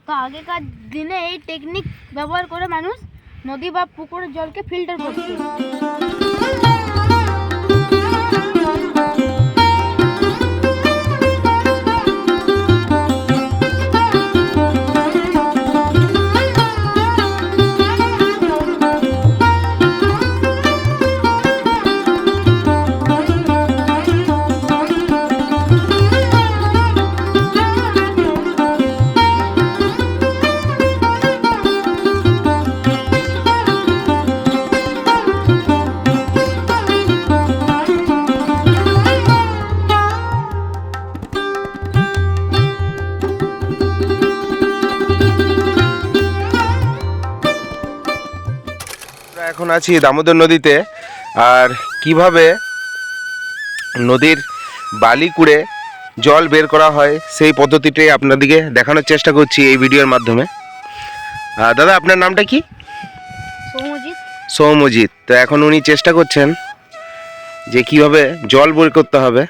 তো আগেকার দিনে এই টেকনিক ব্যবহার করে মানুষ নদী বা পুকুরের জলকে ফিল্টার করত। এখন আছি দামোদর নদীতে, আর কিভাবে নদীর বালি কুড়ে জল বের করা হয় সেই পদ্ধতিটাই আপনাদেরকে দেখানোর চেষ্টা করছি এই ভিডিওর মাধ্যমে। দাদা, আপনার নামটা কি? সৌমজিৎ। তো এখন উনি চেষ্টা করছেন যে কিভাবে জল বের করতে হবে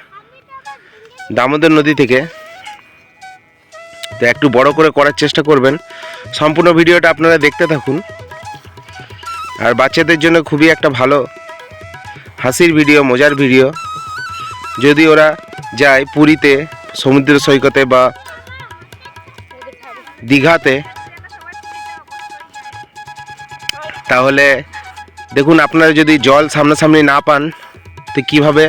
দামোদর নদী থেকে। তো একটু বড় করে করার চেষ্টা করবেন। সম্পূর্ণ ভিডিওটা আপনারা দেখতে থাকুন। আর বাচ্চাদের জন্য খুবই একটা ভালো হাসির ভিডিও, মজার ভিডিও। যদি ওরা যায় পুরীতে, সমুদ্র সৈকতে বা দীঘাতে, তাহলে দেখুন আপনারা যদি জল সামনাসামনি না পান তো কীভাবে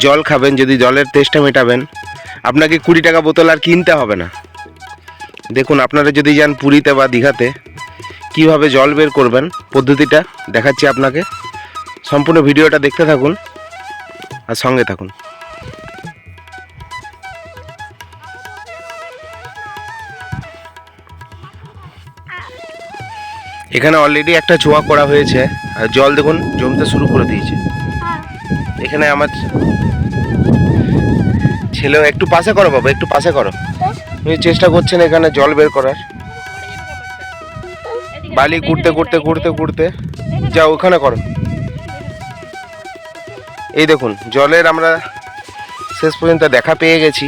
জল খাবেন, যদি জলের তেষ্টা মেটাবেন। আপনাকে 20 টাকা বোতল আর কিনতে হবে না। দেখুন আপনারা যদি যান পুরীতে বা দীঘাতে, কিভাবে জল বের করবেন পদ্ধতিটা দেখাচ্ছি আপনাকে। সম্পূর্ণ ভিডিওটা দেখতে থাকুন আর সঙ্গে থাকুন। এখানে অলরেডি একটা চোয়া করা হয়েছে আর জল দেখুন জমতে শুরু করে দিয়েছে। এখানে আমার ছেলেও, একটু পাশে করো বাবা, একটু পাশে করো। উনি চেষ্টা করছেন এখানে জল বের করার। বালি কুড়তে কুড়তে কুড়তে কুড়তে যাও, ওখানে করো। এই দেখুন জলের আমরা শেষ পর্যন্ত দেখা পেয়ে গেছি।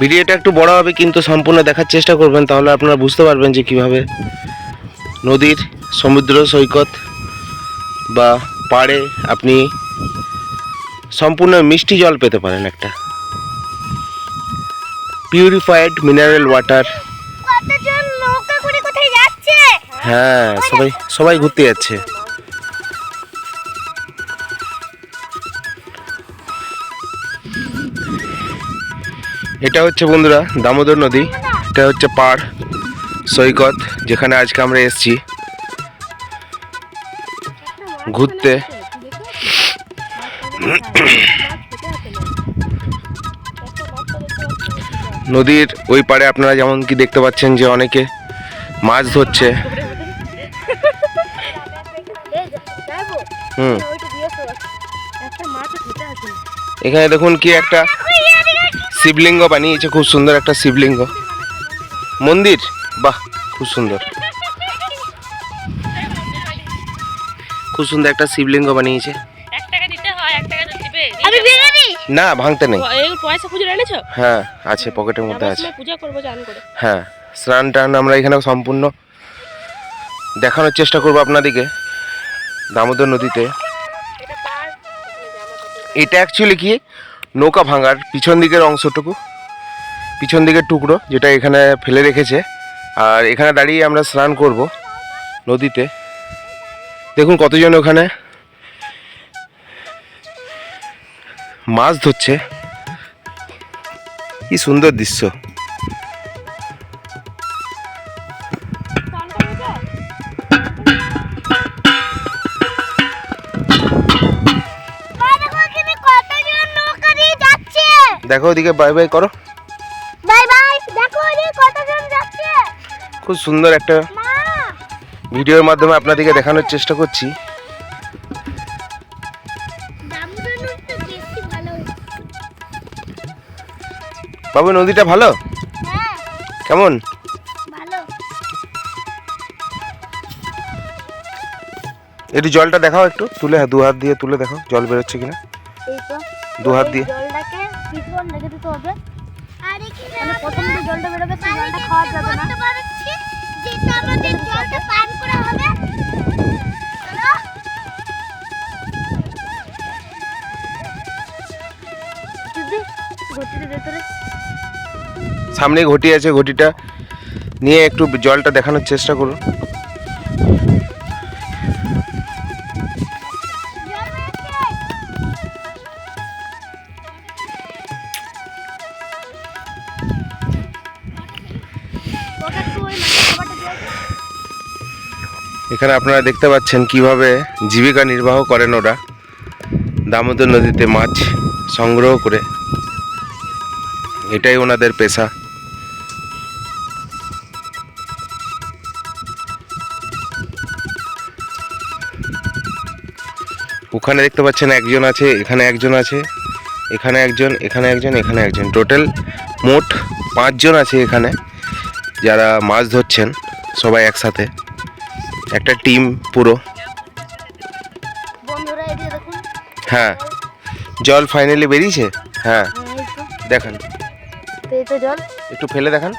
ভিডিওটা একটু বড় হবে কিন্তু সম্পূর্ণ দেখার চেষ্টা করবেন, তাহলে আপনারা বুঝতে পারবেন যে কিভাবে নদীর, সমুদ্র সৈকত বা পাড়ে আপনি সম্পূর্ণ মিষ্টি জল পেতে পারেন, একটা পিউরিফাইড মিনারেল ওয়াটার। হ্যাঁ, সবাই ঘুরতে যাচ্ছে। এটা হচ্ছে বন্ধুরা দামোদর নদী। এটা হচ্ছে পাড় সৈকত, যেখানে আজকে আমরা এসেছি ঘুরতে। নদীর ওই পাড়ে আপনারা যেমন কি দেখতে পাচ্ছেন যে অনেকে মাছ ধরছে। এখানে দেখুন কি একটা শিবলিঙ্গ বানিয়েছে, খুব সুন্দর একটা শিবলিঙ্গ মন্দির। বাহ, খুব সুন্দর, খুব সুন্দর একটা শিবলিঙ্গ বানিয়েছে। না, ভাঙতে নেই। হ্যাঁ, আছে, পকেটের মধ্যে আছে। হ্যাঁ, স্নান টান আমরা এখানে সম্পূর্ণ দেখানোর চেষ্টা করবো আপনাদেরকে দামোদর নদীতে। এটা অ্যাকচুয়ালি কি নৌকা ভাঙার পিছন দিকের অংশটুকু, পিছন দিকের টুকরো, যেটা এখানে ফেলে রেখেছে। আর এখানে দাঁড়িয়ে আমরা স্নান করব নদীতে। দেখুন কতজন ওখানে মাছ ধরছে, কি সুন্দর দৃশ্য। দেখো ওদিকে বাই বাই করো, বাই বাই। দেখো ওদিকে কতজন যাচ্ছে। খুব সুন্দর একটা ভিডিওর মাধ্যমে আপনাদেরকে দেখানোর চেষ্টা করছি। বাবু, নদীটা ভালো? কেমন? একটু জলটা দেখাও, একটু তুলে, দু হাত দিয়ে তুলে দেখো জল বেরোচ্ছে কিনা। দু হাত দিয়ে জলটাকে কিছুক্ষণ রেখে দিতে হবে। আর কি মানে প্রথম যে জলটা বেরোবে সেই জলটা খাওয়া যাবে না। যেটা আমাদের জলটা পান করা হবে। চলো দিদি ঘটির ভেতরে সামনে ঘটি আছে, ঘটিটা নিয়ে একটু জলটা দেখানোর চেষ্টা করুন। ওটা একটু ওই মাছের খাবারটা দিয়ে আসো। এখানে আপনারা দেখতে পাচ্ছেন কিভাবে জীবিকা নির্বাহ করেন ওরা দামোদর নদীতে মাছ সংগ্রহ করে। এটাই ওনাদের পেশা। ওখানে দেখতে পাচ্ছেন একজন আছে, এখানে একজন আছে, এখানে একজন, এখানে একজন, এখানে একজন, টোটাল মোট 5 জন আছে এখানে যারা মাছ ধরছেন, সবাই একসাথে একটা টিম পুরো। বন্ধুরা এদিকে দেখুন। হ্যাঁ, জল ফাইনালি বেরিয়েছে। হ্যাঁ এই তো, দেখান, তো এই তো জল। একটু ফেলে দেখান।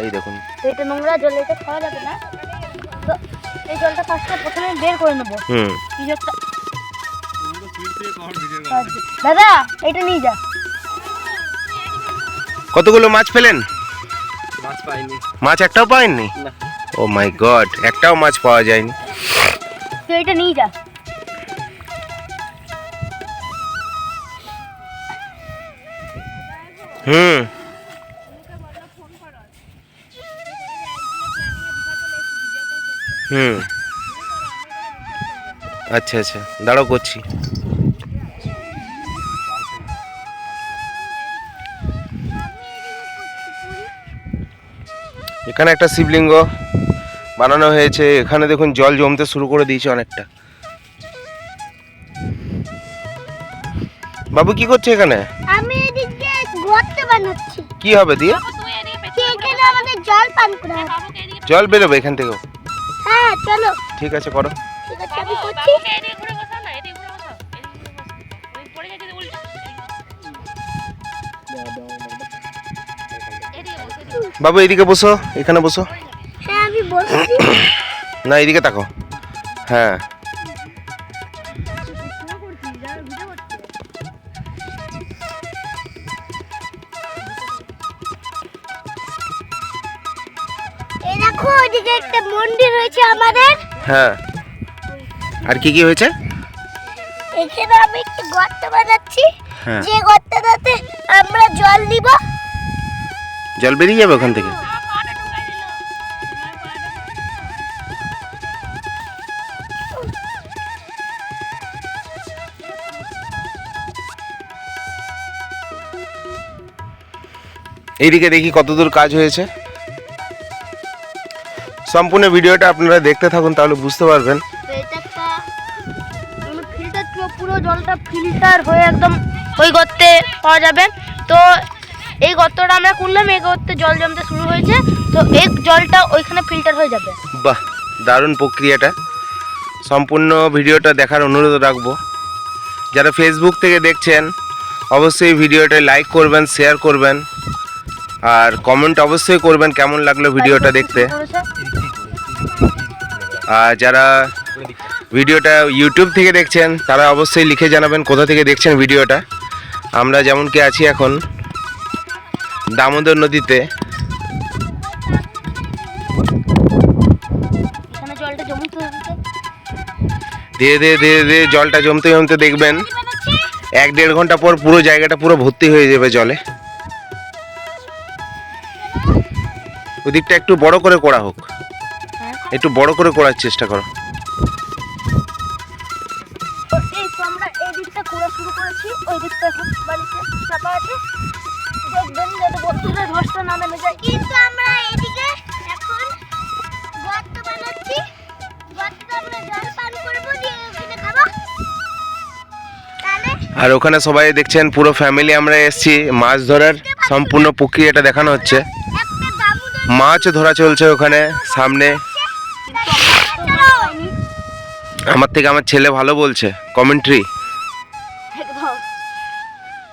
এই দেখুন, তো এটা নোংরা জল, এটা খাওয়া যাবে না। তো এই জলটা প্রথমে বের করে নেবো। এই জলটা দাদা এটা নিয়ে যা। কতগুলো মাছ পেলেন? মাছ পাইনি। মাছ একটাও পাইনি? না। ও মাই গড, একটাও মাছ পাওয়া যায়নি। তো এটা নিয়ে যা। হুম, হুম, আচ্ছা আচ্ছা, দাঁড়াও করছি। এখানে একটা শিবলিঙ্গ বানানো হয়েছে। এখানে দেখুন জল জমতে শুরু করে দিয়েছে অনেকটা। বাবু কি করছে এখানে? আমি এদিকে গর্ত বানাচ্ছি। কি হবে দিয়ে? এখানে আমাদের জল পান করা হবে। জল বেরোবে এখান থেকেও? হ্যাঁ চলো। ঠিক আছে, করো। ঠিক আছে আমি করছি। বাবু এদিকে বসো, এখানে বসো। হ্যাঁ আমি বসছি। না এদিকে তাকো। হ্যাঁ, এই দেখো ওইদিকে একটা মন্দির রয়েছে আমাদের। হ্যাঁ, আর কি কি হয়েছে? এখানে আমি একটা গর্ত বানাচ্ছি। হ্যাঁ, যে গর্তটাতে আমরা জল দিব। জল বেরিয়ে যাবে ওখান থেকে। এইদিকে দেখি কতদূর কাজ হয়েছে। সম্পূর্ণ ভিডিওটা আপনারা দেখতে থাকুন, তাহলে বুঝতে পারবেন। তো এটা একটা ফিল্টার, পুরো জলটা ফিল্টার হয়ে একদম ওই গর্তে পাওয়া যাবে। তো এই গর্তটা আমরা করলাম, এই গর্তে জল জমতে শুরু হয়েছে। তো এই জলটা ওইখানে ফিল্টার হয়ে যাবে। বাহ, দারুণ প্রক্রিয়াটা। সম্পূর্ণ ভিডিওটা দেখার অনুরোধ রাখবো। যারা ফেসবুক থেকে দেখছেন অবশ্যই ভিডিওটা লাইক করবেন, শেয়ার করবেন, আর কমেন্ট অবশ্যই করবেন কেমন লাগলো ভিডিওটা দেখতে। আর যারা ভিডিওটা ইউটিউব থেকে দেখছেন তারা অবশ্যই লিখে জানাবেন কোথা থেকে দেখছেন ভিডিওটা। আমরা যেমন কি আছি এখন দামোদর নদীতে। এখানে জলটা জমতে জমতে ধীরে ধীরে ধীরে ধীরে জলটা জমতে জমতে দেখবেন 1-1.5 ঘন্টা পর পুরো জায়গাটা পুরো ভর্তি হয়ে যাবে জলে। ওদিকটা একটু বড় করে করা হোক, একটু বড় করে করার চেষ্টা করো। তো এই তো আমরা এই দিকটা করা শুরু করেছি, ওই দিকটা এখন বালিতে চাপা আছে। দেখবেন যাতে বন্ধুদের ধসটা না নেমে যায়। কিন্তু আমরা এদিকে এখন গর্ত বানাচ্ছি। গর্তে আমরা জল পান করব, দিয়ে ওখানে খাবো। তাহলে আর ওখানে সবাই দেখছেন পুরো ফ্যামিলি আমরা এসেছি মাছ ধরার সম্পূর্ণ প্রক্রিয়াটা দেখানো হচ্ছে। একটা দামোদর মাছ ধরা চলছে ওখানে সামনে। আমার থেকে আমার ছেলে ভালো বলছে কমেন্ট্রি। একদম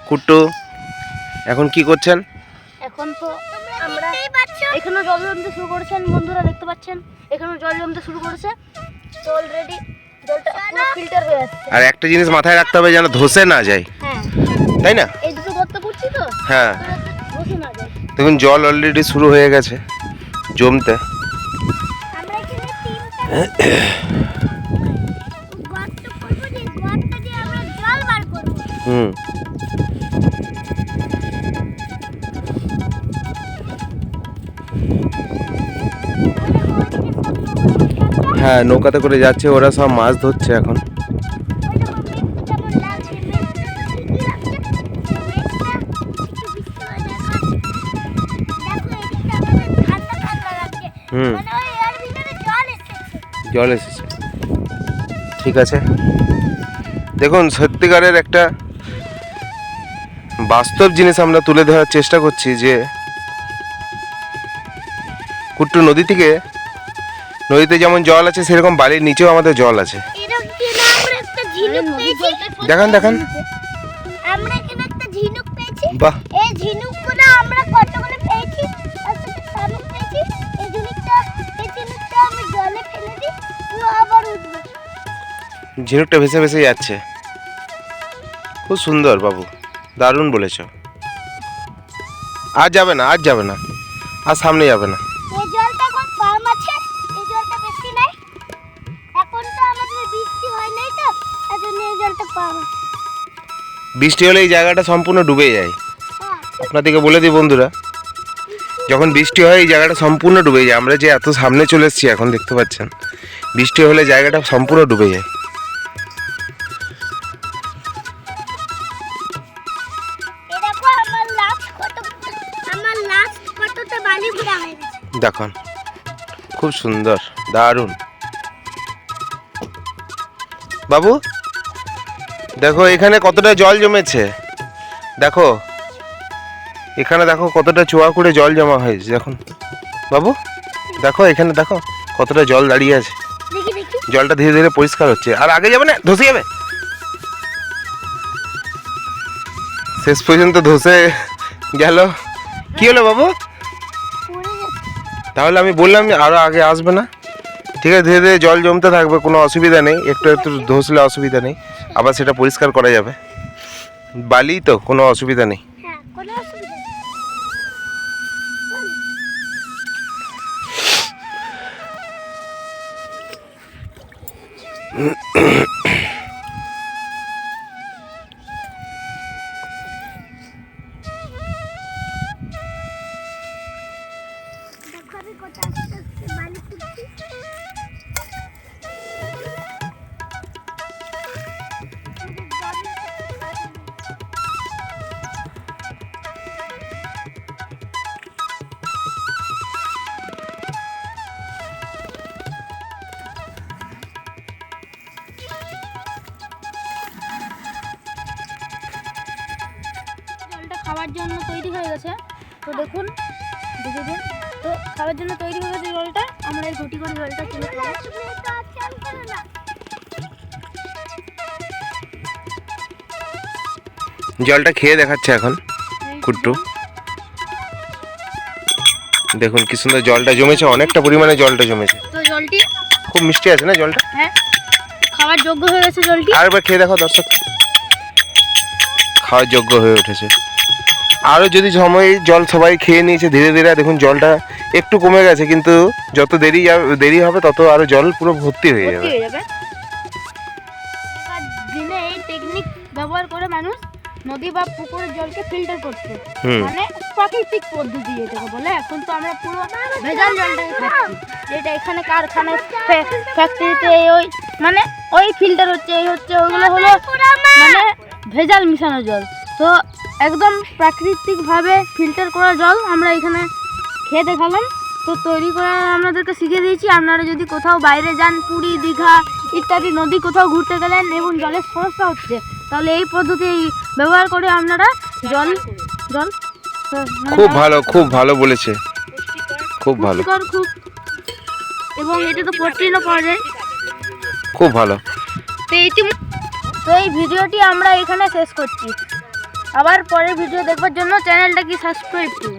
কুট্টু এখন কি করছেন? এখন তো আমরা দেখতেই পাচ্ছ এখানেও জল জমতে শুরু করেছেন বন্ধুরা, দেখতে পাচ্ছেন এখানেও জল জমতে শুরু করেছে। তো অলরেডি জলটা পুরো ফিল্টার হয়ে যাচ্ছে। আর একটা জিনিস মাথায় রাখতে হবে যেন ধসে না যায়, হ্যাঁ, তাই না? এই দুটো গর্ত করছি তো হ্যাঁ, বসে না যায়। দেখুন জল অলরেডি শুরু হয়ে গেছে জমতে। আমরা এখানে তিনটা গর্ত করবো, যে গর্ত দিয়ে আমরা জল বার করবো। হুম, হ্যাঁ নৌকাতে করে যাচ্ছে, ওরা সব মাছ ধরছে এখন। হুম, জল এসেছে, ঠিক আছে। দেখুন সত্যিকারের একটা বাস্তব জিনিস আমরা তুলে ধরার চেষ্টা করছি যে কুট্টু নদী থেকে, নদীতে যেমন জল আছে সেরকম বালির নিচেও আমাদের জল আছে। দেখান দেখান, আমরা এখানে একটা ঝিনুক পেয়েছি। বাহ, এই ঝিনুকগুলো আমরা কতগুলো পেয়েছি, তার সাথে শামুক পেয়েছি। এই ঝিনুকটা আমি জলে ফেলে দিই, ও আবার উঠবে। ঝিনুকটা ভেসে ভেসে যাচ্ছে, খুব সুন্দর বাবু, দারুণ বলেছ। আর যাবে না, আর যাবে না, আর সামনে যাবে না। এই জলটা এখন কম আছে, এই জলটা বেশি নাই। এখন তো আমাদের বৃষ্টি হয় নাই, তো এই জন্য এই জলটা কম আছে। বৃষ্টি হলে এই জায়গাটা সম্পূর্ণ ডুবে যায়। হ্যাঁ, আপনাদেরকে বলে দিই বন্ধুরা, যখন বৃষ্টি হয় এই জায়গাটা সম্পূর্ণ ডুবে যায়। আমরা যে এত সামনে চলে এসেছি এখন দেখতে পাচ্ছেন, বৃষ্টি হলে জায়গাটা সম্পূর্ণ ডুবে যায়। এই দেখো আমার লাস্ট কতটা বালি ভরা হয়ে গেছে। দেখুন খুব সুন্দর, দারুণ। বাবু দেখো এখানে কতটা জল জমেছে, দেখো এখানে দেখো কতটা চোয়া করে জল জমা হয়েছে। দেখুন বাবু, দেখো এখানে দেখো কতটা জল দাঁড়িয়ে আছে। দেখি দেখি, জলটা ধীরে ধীরে পরিষ্কার হচ্ছে, আর আগে যাবে না, ধসে যাবে। শেষ পর্যন্ত ধসে গেল। কি হলো বাবু? পড়ে যাচ্ছে। তাহলে আমি বললাম যে আরো আগে আসবে না। ঠিক আছে, ধীরে ধীরে জল জমতে থাকবে, কোনো অসুবিধা নেই। একটু একটু ধসলে অসুবিধা নেই, আবার সেটা পরিষ্কার করা যাবে। বালি তো, কোনো অসুবিধা নেই। হ্যাঁ, কোনো অসুবিধা নেই। দেখো আমি কোথায় আস্তে আস্তে বালি তুলছি। জলটা খাওয়ার জন্য তৈরি হয়ে গেছে। তো দেখুন, দেখে দিন, তো খাওয়ার জন্য তৈরি হয়ে গেছে জলটা। আমরা এই ঘটি করে জলটা তুলে খাবো। তুমি তো চাল করো না। জলটা খেয়ে দেখাচ্ছে এখন কুট্টু। দেখুন কি সুন্দর জলটা জমেছে, অনেকটা পরিমাণে জলটা জমেছে। তো জলটি খুব মিষ্টি আছে না জলটা? হ্যাঁ খাওয়ার যোগ্য হয়ে গেছে জলটি। আরেকবার খেয়ে দেখো দর্শক, খাওয়ার যোগ্য হয়ে উঠেছে। আরও যদি সময় জল সবাই খেয়ে নিয়েছে ধীরে ধীরে, দেখুন জলটা একটু কমে গেছে, কিন্তু যত দেরি হবে তত আরো জল পুরো ভর্তি হয়ে যাবে। ভর্তি হয়ে যাবে। এখনকার দিনে এই টেকনিক ব্যবহার করে মানুষ নদী বা পুকুরের জলকে ফিল্টার করছে, হুম। মানে প্রাকৃতিক পদ্ধতি এটাকে বলে। এখন তো আমরা পুরো ভেজাল জলটাই খাচ্ছি, যেটা এখানে কারখানায় ফ্যাক্টরিতে ওই মানে ওই ফিল্টার হচ্ছে, এই হচ্ছে, ওইগুলো হলো মানে ভেজাল মিশানো জল। তো একদম প্রাকৃতিকভাবে ফিল্টার করা জল আমরা এখানে খেয়ে দেখালাম। তো তৈরি করা আপনাদেরকে শিখিয়ে দিয়েছি। আপনারা যদি কোথাও বাইরে যান, পুরী, দীঘা ইত্যাদি নদী কোথাও ঘুরতে গেলেন এবং জলের সমস্যা হচ্ছে, তাহলে এই পদ্ধতি ব্যবহার করে আপনারা জল খুব ভালো, খুব ভালো বলেছে, খুব ভালো, পুষ্টিকর খুব, এবং এটা তো প্রোটিনও পাওয়া যায়। খুব ভালো। তো এই ভিডিওটি আমরা এখানে শেষ করছি। আবার পরের ভিডিও দেখবার জন্য চ্যানেলটাকে সাবস্ক্রাইব করুন।